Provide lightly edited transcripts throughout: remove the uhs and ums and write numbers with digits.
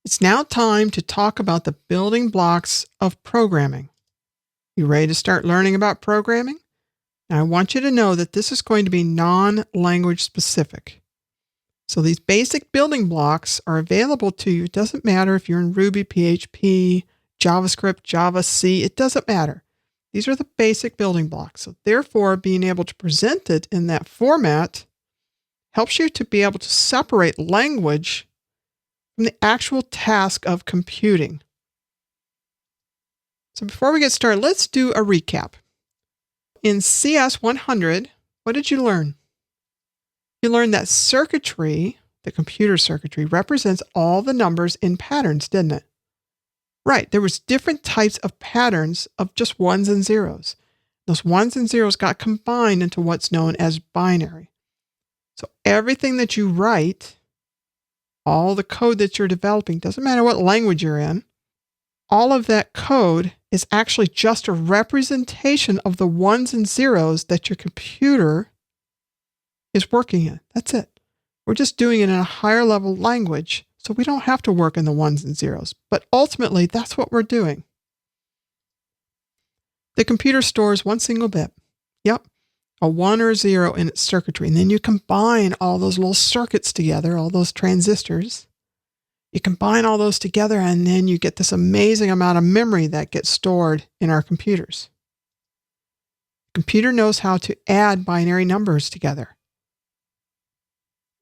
It's now time to talk about the building blocks of programming. You ready to start learning about programming? Now, I want you to know that this is going to be non-language specific. So these basic building blocks are available to you. It doesn't matter if you're in Ruby, PHP, JavaScript, Java, C, it doesn't matter. These are the basic building blocks. So therefore, being able to present it in that format helps you to be able to separate language from the actual task of computing. So before we get started, let's do a recap. In CS 100, what did you learn? You learned that circuitry, the computer circuitry, represents all the numbers in patterns, didn't it? Right, there was different types of patterns of just ones and zeros. Those ones and zeros got combined into what's known as binary. So everything that you write, all the code that you're developing, doesn't matter what language you're in, all of that code is actually just a representation of the ones and zeros that your computer is working in. That's it. We're just doing it in a higher level language, so we don't have to work in the ones and zeros. But ultimately, that's what we're doing. The computer stores one single bit. Yep, a 1 or a 0 in its circuitry. And then you combine all those little circuits together, all those transistors. You combine all those together, and then you get this amazing amount of memory that gets stored in our computers. The computer knows how to add binary numbers together.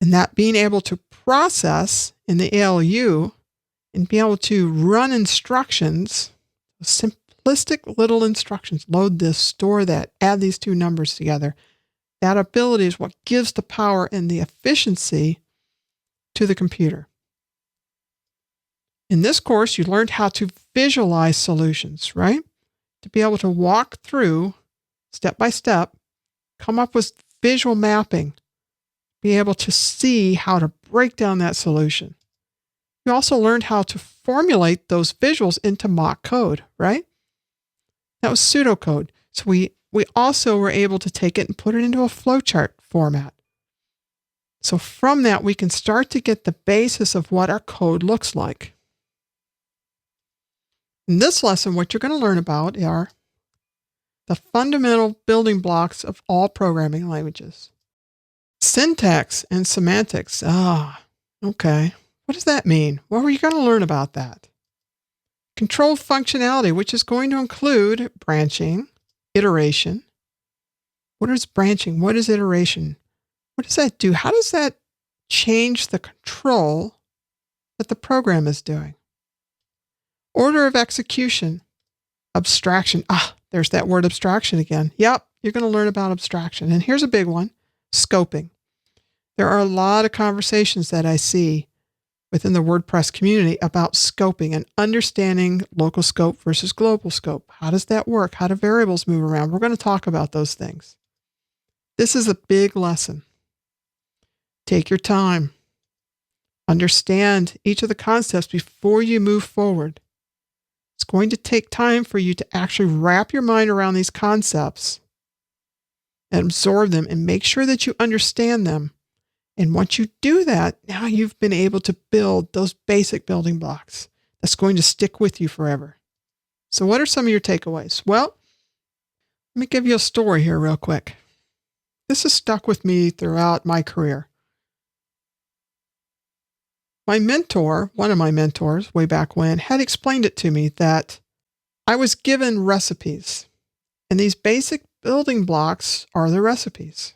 And that being able to process in the ALU and be able to run instructions, simplistic little instructions, load this, store that, add these two numbers together, that ability is what gives the power and the efficiency to the computer. In this course, you learned how to visualize solutions, right? To be able to walk through step by step, come up with visual mapping, be able to see how to break down that solution. You also learned how to formulate those visuals into mock code, right? That was pseudocode. So we also were able to take it and put it into a flowchart format. So from that, we can start to get the basis of what our code looks like. In this lesson, what you're going to learn about are the fundamental building blocks of all programming languages. Syntax and semantics. Okay. What does that mean? Well, are you going to learn about that? Control functionality, which is going to include branching, iteration. What is branching? What is iteration? What does that do? How does that change the control that the program is doing? Order of execution. Abstraction. There's that word abstraction again. Yep, you're going to learn about abstraction. And here's a big one. Scoping. There are a lot of conversations that I see within the WordPress community about scoping and understanding local scope versus global scope. How does that work? How do variables move around? We're going to talk about those things. This is a big lesson. Take your time. Understand each of the concepts before you move forward. It's going to take time for you to actually wrap your mind around these concepts and absorb them and make sure that you understand them. And once you do that, now you've been able to build those basic building blocks that's going to stick with you forever. So what are some of your takeaways? Well, let me give you a story here real quick. This has stuck with me throughout my career. My mentor, one of my mentors way back when, had explained it to me that I was given recipes, and these basic building blocks are the recipes.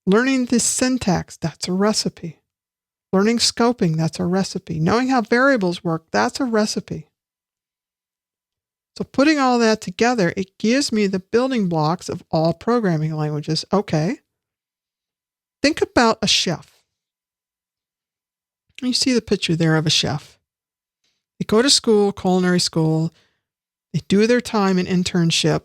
Learning the syntax, that's a recipe. Learning scoping, that's a recipe. Knowing how variables work, that's a recipe. So putting all that together, it gives me the building blocks of all programming languages. Okay. Think about a chef. You see the picture there of a chef. They go to school, culinary school. They do their time in internship.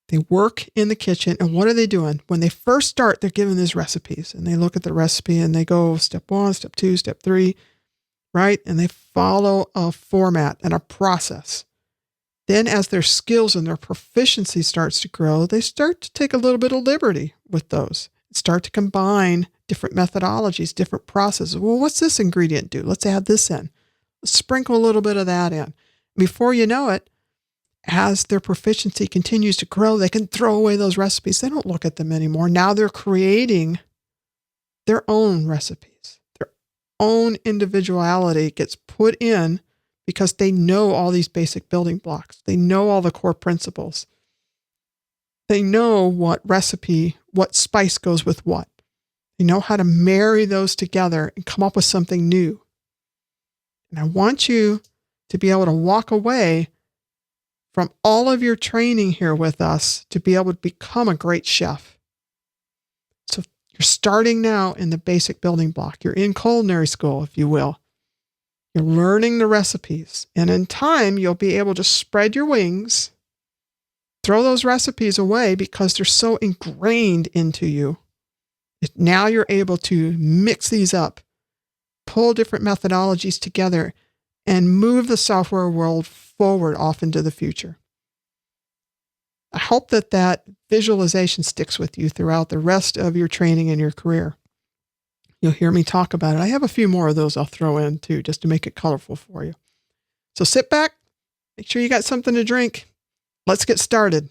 They work in the kitchen, and what are they doing? When they first start, they're given these recipes, and they look at the recipe, and they go step 1, step 2, step 3, right? And they follow a format and a process. Then as their skills and their proficiency starts to grow, they start to take a little bit of liberty with those, start to combine different methodologies, different processes. Well, what's this ingredient do? Let's add this in. Let's sprinkle a little bit of that in. Before you know it, as their proficiency continues to grow, they can throw away those recipes. They don't look at them anymore. Now they're creating their own recipes. Their own individuality gets put in because they know all these basic building blocks. They know all the core principles. They know what recipe, what spice goes with what. They know how to marry those together and come up with something new. And I want you to be able to walk away from all of your training here with us to be able to become a great chef. So you're starting now in the basic building block. You're in culinary school, if you will. You're learning the recipes. And in time, you'll be able to spread your wings, throw those recipes away because they're so ingrained into you. Now you're able to mix these up, pull different methodologies together, and move the software world forward off into the future. I hope that visualization sticks with you throughout the rest of your training and your career. You'll hear me talk about it. I have a few more of those I'll throw in too, just to make it colorful for you. So sit back, make sure you got something to drink. Let's get started.